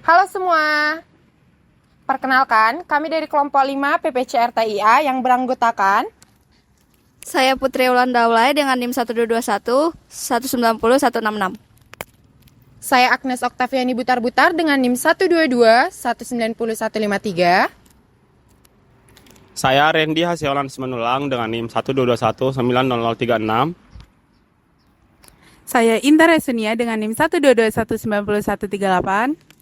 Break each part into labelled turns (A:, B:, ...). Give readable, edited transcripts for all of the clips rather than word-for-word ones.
A: Halo semua, perkenalkan kami dari kelompok 5 PPC RTIA yang beranggotakan
B: Saya Putri Wulandaulay dengan NIM 1221 190 166.
A: saya Agnes Oktaviani Butar-Butar dengan NIM 122 190 153.
C: Saya Randy Hasiolan Semenulang dengan NIM 1221 90036.
D: Saya Inta Resunia dengan NIM 122190138.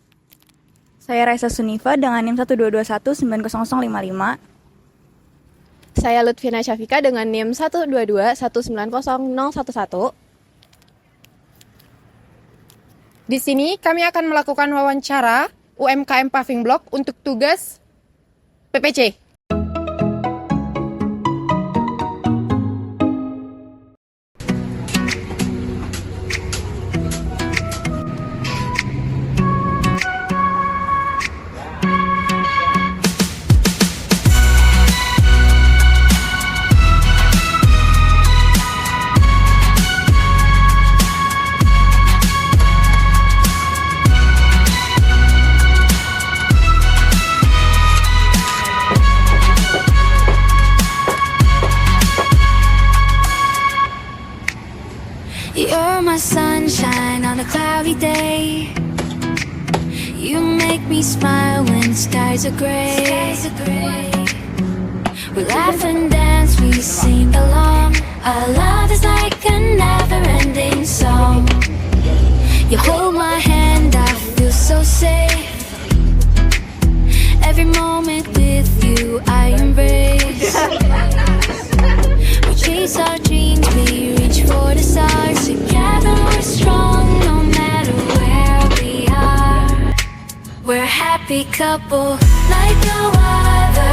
B: Saya Raisa Sunifa dengan NIM 1221 90055.
E: Saya Lutfina Syafika dengan NIM 122 190 011.
A: Di sini kami akan melakukan wawancara UMKM Paving Block untuk tugas PPC.
F: You're my sunshine on a cloudy day. You make me smile when the skies are gray. We laugh and dance, we sing along. Our love is like a never-ending song. You hold my hand, I feel so safe. Every moment with you I embrace. We chase our dreams, we reach for the stars. Together we're strong, no matter where we are. We're a happy couple, like no other.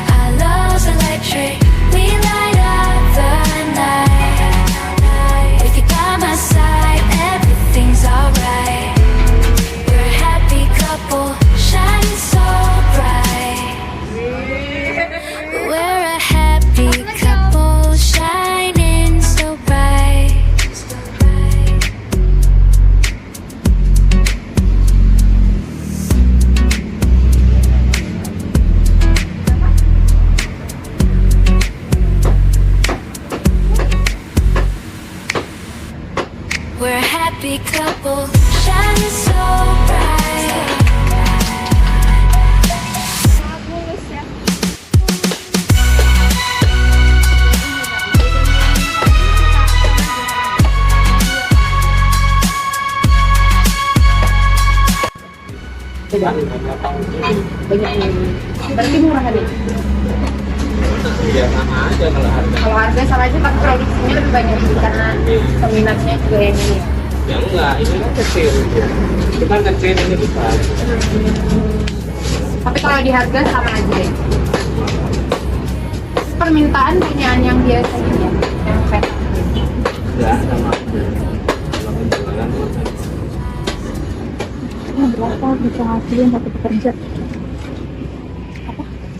F: Our love's electric, we light up the night. With you by my side, everything's alright. We're a happy couple, shining so bright. We're a happy couple, shining so bright. We're a happy couple, shining so bright.
A: Berarti murah nih.
C: Ya sama aja kalau harga.
A: Kalau harga sama aja tapi produksinya lebih banyak karena peminatnya juga yang ini.
C: Ya enggak, ini kan kecil. Itu kan kecil, ini besar.
A: Tapi kalau di harga sama aja ya. Permintaan punyaan yang biasanya yang fat.
C: Ya sama aja. Kalau penjualan
B: Berapa bisa ngasilin satu pekerja?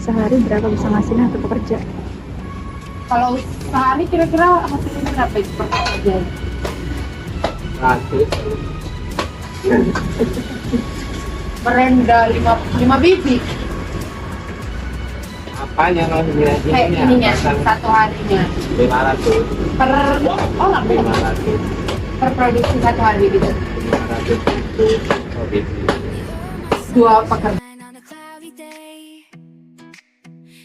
B: Sehari berapa bisa ngasilin satu pekerja?
A: Kalau sehari kira-kira hasilnya berapa itu per pekerja?
C: ratus.
A: Merendah 5 biji.
C: Apanya kalau
A: Kayak ininya satu harinya
C: 500.
A: per orang
C: 500.
A: per produksi satu hari gitu.
C: 500 itu habis.
A: Dua pekerja.
F: On a cloudy day,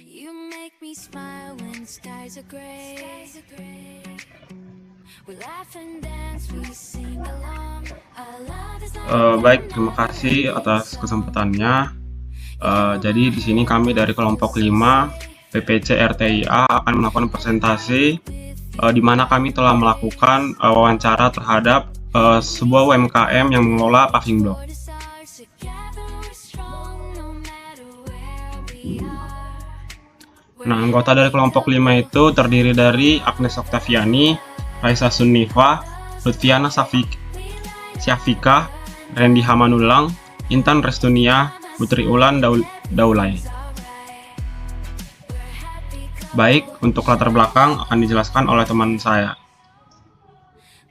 F: you make me smile when the skies are gray. We laugh and dance, we sing along. Our love is like
C: Baik, terima kasih atas kesempatannya. Jadi di sini kami dari kelompok 5 PPC RTIA akan melakukan presentasi di mana kami telah melakukan wawancara terhadap sebuah UMKM yang mengelola paving block.
F: the stars. Together we're strong, no matter where we are.
C: Nah, anggota dari kelompok 5 itu terdiri dari Agnes Oktaviani, Raisa Sunifa, Lutfiana Syafika, Randy Hamanulang, Intan Restunia, Putri Wulandaulay. Baik, untuk latar belakang akan dijelaskan oleh teman saya.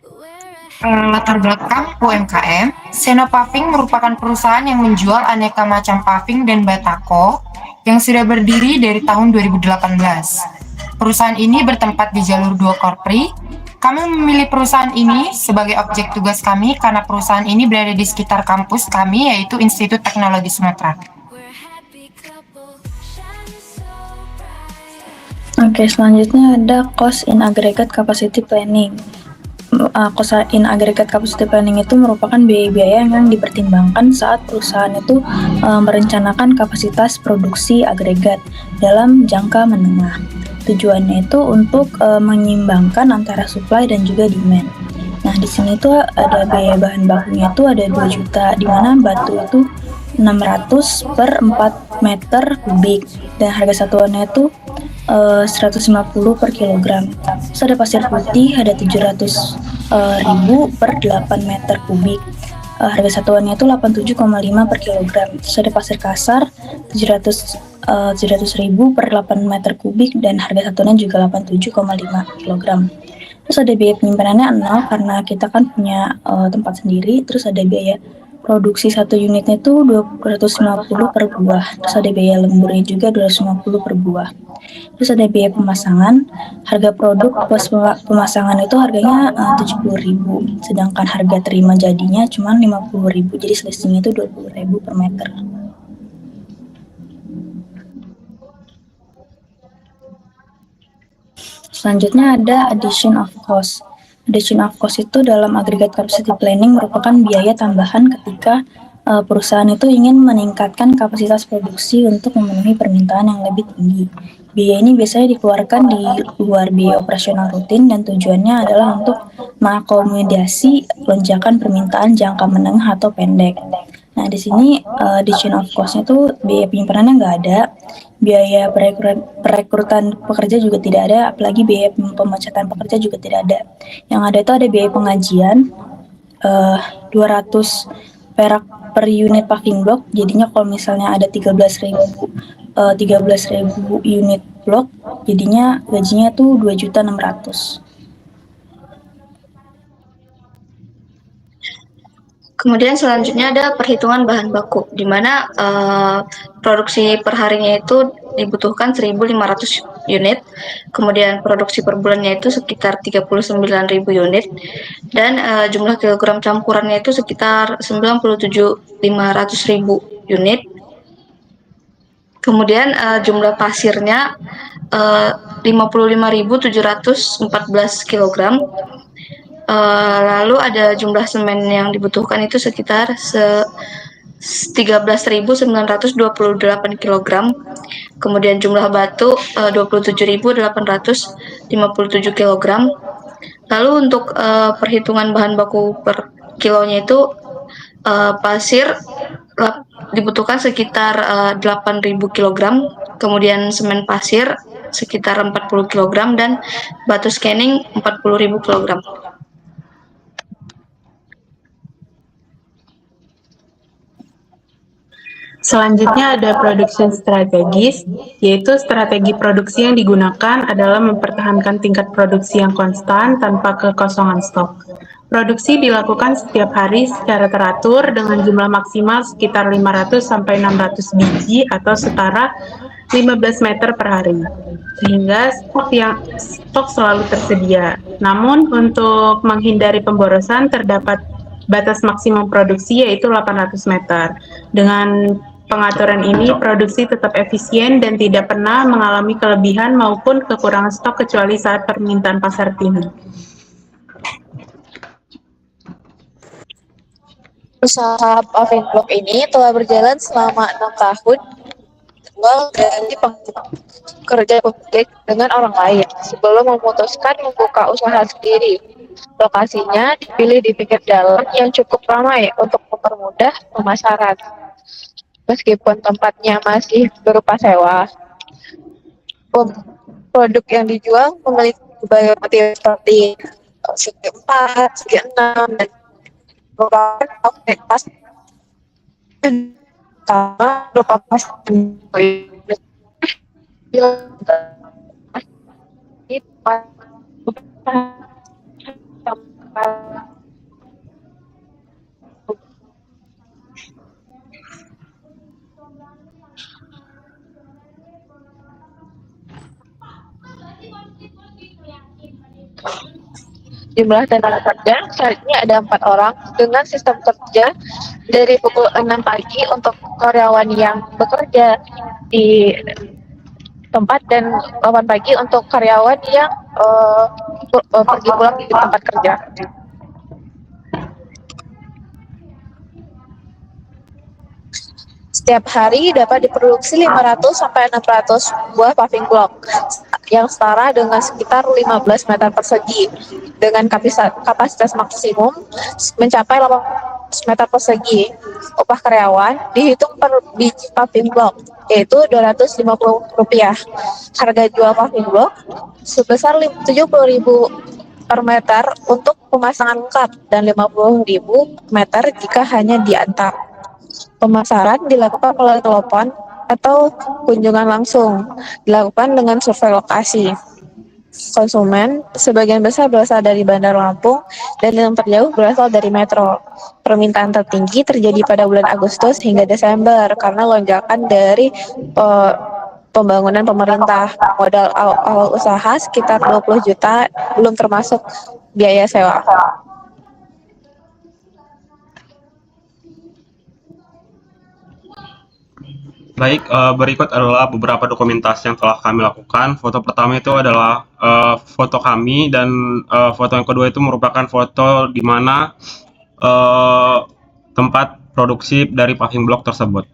F: We're a
A: Latar belakang UMKM, Seno Paving merupakan perusahaan yang menjual aneka macam paving dan batako yang sudah berdiri dari tahun 2018. Perusahaan ini bertempat di jalur 2 Korpri. Kami memilih perusahaan ini sebagai objek tugas kami karena perusahaan ini berada di sekitar kampus kami, yaitu Institut Teknologi Sumatera.
F: We're a happy couple, shining so bright.
B: Oke, selanjutnya ada cost in aggregate capacity planning. Cost in aggregate capacity planning itu merupakan biaya-biaya yang dipertimbangkan saat perusahaan itu merencanakan kapasitas produksi agregat dalam jangka menengah. Tujuannya itu untuk menyeimbangkan antara supply dan juga demand. Nah, di sini tuh ada biaya bahan bakunya itu ada 2 juta, di mana batu itu 600 per 4 meter kubik dan harga satuannya itu 150 per kilogram. Terus ada pasir putih ada 700 ribu per 8 meter kubik. Harga satuannya itu 87,5 per kilogram. Terus ada pasir kasar 700 ribu per 8 meter kubik dan harga satuannya juga 87,5 kilogram. Terus ada biaya penyimpanannya 0 karena kita kan punya tempat sendiri. Terus ada biaya produksi satu unitnya itu 250 per buah. Terus ada biaya lemburnya juga 250 per buah. Terus ada biaya pemasangan. Harga produk plus pemasangan itu harganya 70.000, sedangkan harga terima jadinya cuma 50.000. Jadi selisihnya itu 20.000 per meter. Selanjutnya ada addition of cost. Addition of cost itu dalam aggregate capacity planning merupakan biaya tambahan ketika perusahaan itu ingin meningkatkan kapasitas produksi untuk memenuhi permintaan yang lebih tinggi. Biaya ini biasanya dikeluarkan di luar biaya operasional rutin dan tujuannya adalah untuk mengakomodasi lonjakan permintaan jangka menengah atau pendek. Nah, di sini addition of cost-nya itu biaya penyimpanannya nggak ada, biaya perekrutan pekerja juga tidak ada, apalagi biaya pemecatan pekerja juga tidak ada. Yang ada itu ada biaya pengajian 200 perak per unit paving block. Jadinya kalau misalnya ada 13.000 unit blok, jadinya gajinya tuh 2.600.000.
G: Kemudian selanjutnya ada perhitungan bahan baku, di mana produksi per harinya itu dibutuhkan 1.500 unit, kemudian produksi per bulannya itu sekitar 39.000 unit, dan jumlah kilogram campurannya itu sekitar 97.500.000 unit. Kemudian jumlah pasirnya 55.714 kilogram. Lalu ada jumlah semen yang dibutuhkan itu sekitar 13.928 kg. Kemudian jumlah batu 27.857 kg. Lalu untuk perhitungan bahan baku per kilonya itu pasir dibutuhkan sekitar 8.000 kg, kemudian semen pasir sekitar 40 kg dan batu scanning 40.000 kg.
D: Selanjutnya ada production strategis, yaitu strategi produksi yang digunakan adalah mempertahankan tingkat produksi yang konstan tanpa kekosongan stok. Produksi dilakukan setiap hari secara teratur dengan jumlah maksimal sekitar 500 sampai 600 biji atau setara 15 meter per hari, sehingga stok selalu tersedia. Namun untuk menghindari pemborosan terdapat batas maksimum produksi yaitu 800 meter. Dengan pengaturan ini, produksi tetap efisien dan tidak pernah mengalami kelebihan maupun kekurangan stok kecuali saat permintaan pasar tinggi.
E: Usaha paving block ini telah berjalan selama 6 tahun dari pekerja publik dengan orang lain sebelum memutuskan membuka usaha sendiri. Lokasinya dipilih di pinggir jalan yang cukup ramai untuk mempermudah pemasaran. Meskipun tempatnya masih berupa sewa, produk yang dijual memiliki berbagai material seperti segi 4, segi 6, dan merupakan kualitas sama berupa plastik. Jumlah tenaga kerja saat ini ada 4 orang dengan sistem kerja dari pukul 6 pagi untuk karyawan yang bekerja di tempat dan 8 pagi untuk karyawan yang pergi pulang di tempat kerja. Setiap hari dapat diproduksi 500 sampai 600 buah paving block yang setara dengan sekitar 15 meter persegi dengan kapasitas maksimum mencapai 18 meter persegi. Upah karyawan dihitung per biji paving block yaitu Rp250. Harga jual paving block sebesar Rp70.000 per meter untuk pemasangan lengkap dan Rp50.000 meter jika hanya diantar. Pemasaran dilakukan melalui telepon atau kunjungan langsung, dilakukan dengan survei lokasi. Konsumen sebagian besar berasal dari Bandar Lampung dan yang terjauh berasal dari metro. Permintaan tertinggi terjadi pada bulan Agustus hingga Desember karena lonjakan dari pembangunan pemerintah. Modal awal usaha sekitar 20 juta, belum termasuk biaya sewa.
C: Baik, berikut adalah beberapa dokumentasi yang telah kami lakukan. Foto pertama itu adalah foto kami, dan foto yang kedua itu merupakan foto di mana tempat produksi dari paving block tersebut.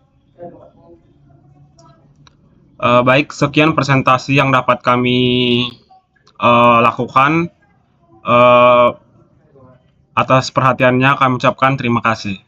C: Baik, sekian presentasi yang dapat kami lakukan. Atas perhatiannya kami ucapkan terima kasih.